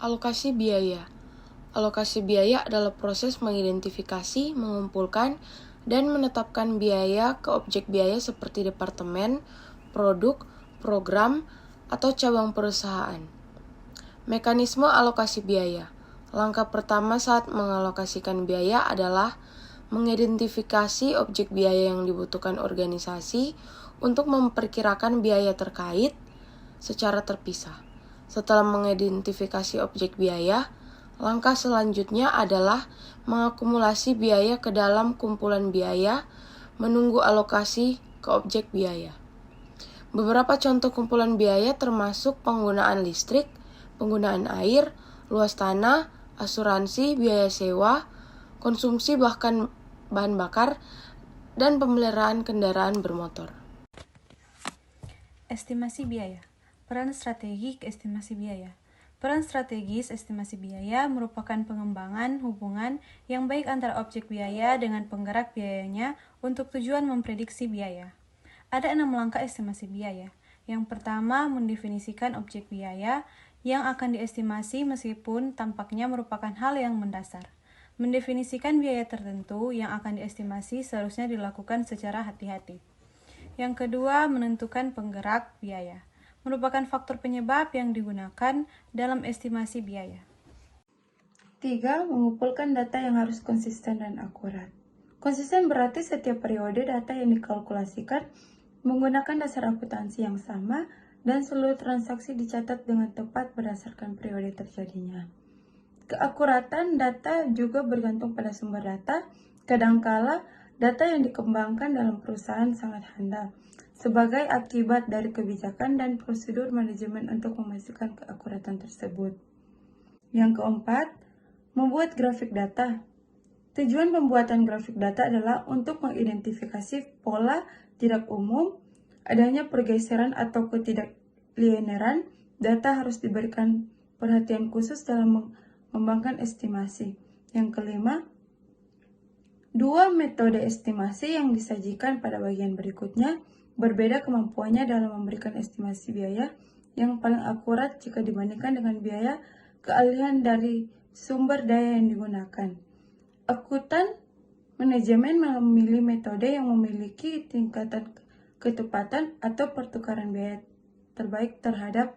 Alokasi biaya. Alokasi biaya adalah proses mengidentifikasi, mengumpulkan, dan menetapkan biaya ke objek biaya seperti departemen, produk, program, atau cabang perusahaan. Mekanisme alokasi biaya. Langkah pertama saat mengalokasikan biaya adalah mengidentifikasi objek biaya yang dibutuhkan organisasi untuk memperkirakan biaya terkait secara terpisah. Setelah mengidentifikasi objek biaya, langkah selanjutnya adalah mengakumulasi biaya ke dalam kumpulan biaya, menunggu alokasi ke objek biaya. Beberapa contoh kumpulan biaya termasuk penggunaan listrik, penggunaan air, luas tanah, asuransi, biaya sewa, konsumsi bahkan bahan bakar, dan pemeliharaan kendaraan bermotor. Estimasi biaya. Peran strategik estimasi biaya. Peran strategis estimasi biaya merupakan pengembangan hubungan yang baik antara objek biaya dengan penggerak biayanya untuk tujuan memprediksi biaya. Ada 6 langkah estimasi biaya. Yang pertama, mendefinisikan objek biaya yang akan diestimasi meskipun tampaknya merupakan hal yang mendasar. Mendefinisikan biaya tertentu yang akan diestimasi seharusnya dilakukan secara hati-hati. Yang kedua, menentukan penggerak biaya. Merupakan faktor penyebab yang digunakan dalam estimasi biaya. 3. Mengumpulkan data yang harus konsisten dan akurat. Konsisten berarti setiap periode data yang dikalkulasikan menggunakan dasar akuntansi yang sama dan seluruh transaksi dicatat dengan tepat berdasarkan periode terjadinya. Keakuratan data juga bergantung pada sumber data. Kadangkala data yang dikembangkan dalam perusahaan sangat handal sebagai akibat dari kebijakan dan prosedur manajemen untuk memastikan keakuratan tersebut. Yang keempat, membuat grafik data. Tujuan pembuatan grafik data adalah untuk mengidentifikasi pola tidak umum, adanya pergeseran atau ketidaklinearan. Data harus diberikan perhatian khusus dalam mengembangkan estimasi. Yang kelima, 2 metode estimasi yang disajikan pada bagian berikutnya berbeda kemampuannya dalam memberikan estimasi biaya yang paling akurat jika dibandingkan dengan biaya keahlian dari sumber daya yang digunakan. Akuntan manajemen memilih metode yang memiliki tingkatan ketepatan atau pertukaran biaya terbaik terhadap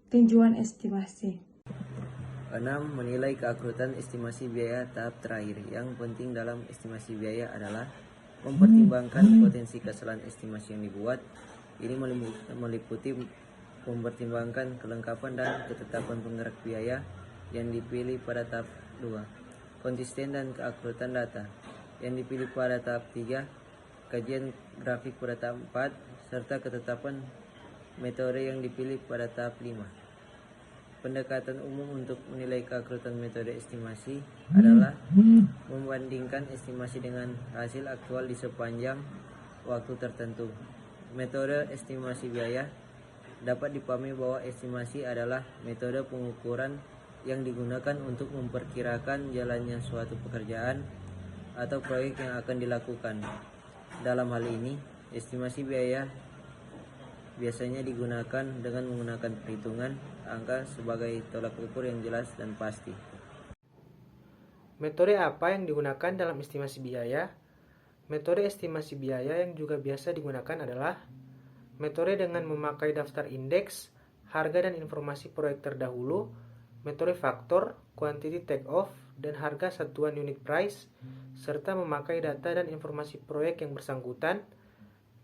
tinjauan estimasi. 6. Menilai keakuratan estimasi biaya tahap terakhir. Yang penting dalam estimasi biaya adalah mempertimbangkan potensi kesalahan estimasi yang dibuat. Ini meliputi mempertimbangkan kelengkapan dan ketetapan penggerak biaya yang dipilih pada tahap 2, konsisten dan keakuratan data yang dipilih pada tahap 3, kajian grafik pada tahap 4, serta ketetapan metode yang dipilih pada tahap 5. Pendekatan umum untuk menilai keakuratan metode estimasi adalah membandingkan estimasi dengan hasil aktual di sepanjang waktu tertentu. Metode estimasi biaya dapat dipahami bahwa estimasi adalah metode pengukuran yang digunakan untuk memperkirakan jalannya suatu pekerjaan atau proyek yang akan dilakukan. Dalam hal ini, estimasi biaya biasanya digunakan dengan menggunakan perhitungan angka sebagai tolak ukur yang jelas dan pasti. Metode apa yang digunakan dalam estimasi biaya? Metode estimasi biaya yang juga biasa digunakan adalah metode dengan memakai daftar indeks, harga dan informasi proyek terdahulu, metode faktor, quantity take-off, dan harga satuan unit price, serta memakai data dan informasi proyek yang bersangkutan.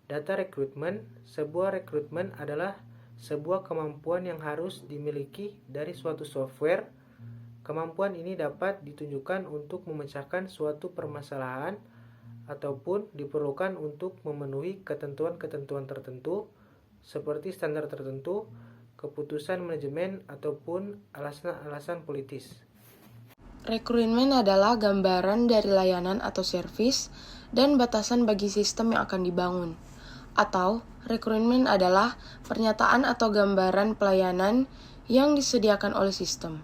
Data rekrutmen. Sebuah rekrutmen adalah sebuah kemampuan yang harus dimiliki dari suatu software. Kemampuan ini dapat ditunjukkan untuk memecahkan suatu permasalahan ataupun diperlukan untuk memenuhi ketentuan-ketentuan tertentu seperti standar tertentu, keputusan manajemen, ataupun alasan-alasan politis. Rekrutmen adalah gambaran dari layanan atau servis dan batasan bagi sistem yang akan dibangun. Atau, rekrutmen adalah pernyataan atau gambaran pelayanan yang disediakan oleh sistem,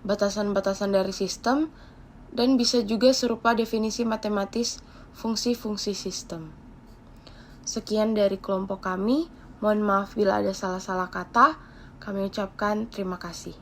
batasan-batasan dari sistem, dan bisa juga serupa definisi matematis fungsi-fungsi sistem. Sekian dari kelompok kami, mohon maaf bila ada salah-salah kata, kami ucapkan terima kasih.